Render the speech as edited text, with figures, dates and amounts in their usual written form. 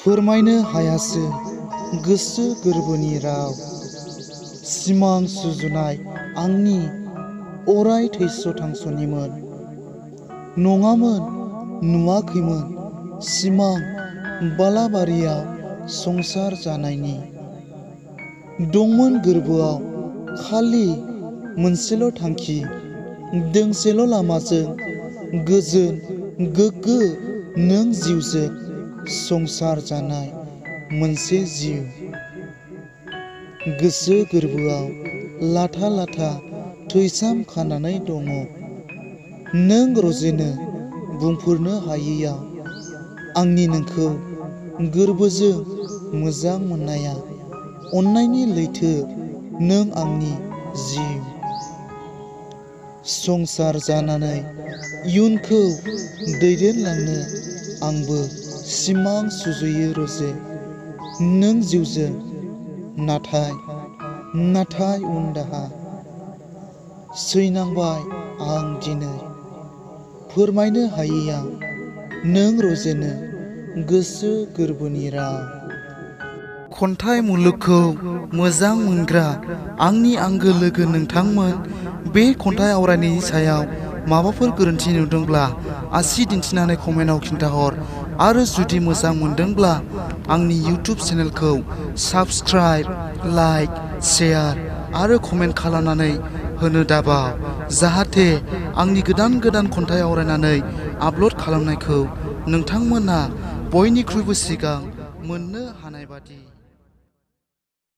फोरमायनो हायासै गोसो गोरबोनि राव। सिमां सुजुनाय आंनि अराय थैस' थांस'निमोन। नङामोन, नुवाखैमोन सिमां बालाबारियाव संसार जानायनि। दंमोन गोरबोआव खालि मोनसेल' थांखि, दोंसेल' लामाजों गोजोन गोग्गो नों जिउजों संसार जानाय मोनसे जिउ। गोसो गोरबोआव लाथा लाथा थैसाम खानानै दङ। नों रजेनो बुंफोरनो हायैयाव आंनि नोंखौ गोरबोजों मोजां मोननाया। अननायनि लैथो नों आंनि जिउ। संसार जानानै इयुनखौ दैदेनलांनो आंबो सिमां सुजुयो रजे नों जिउजों। नाथाय उन दाहा सैनांबाय आं दिनै। फोरमायनो हायैयाव नों रजेनो गोसो गोरबोनि राव। खन्थाइ मुलुगखौ मोजां मोनग्रा आंनि आंगो लोगो नोंथांमोन, बे खन्थाइ आवरायनायनि सायाव माबाफोर गोरोन्थि नुदोंब्ला आसि दिन्थिनानै कमेन्टआव खिन्थाहर। आरो जुदि मोजां मोनदोंब्ला आंनि इउटिउब चेनेलखौ साबस्क्राइब, लाइक, शेयार आरो कमेन्ट खालामनानै होनो दाबाव, जाहाथे आंनि गोदान गोदान खन्थाइ आवरायनानै आपल'ड खालामनायखौ नोंथांमोना बयनिख्रुइबो सिगां मोननो हानाय बादि।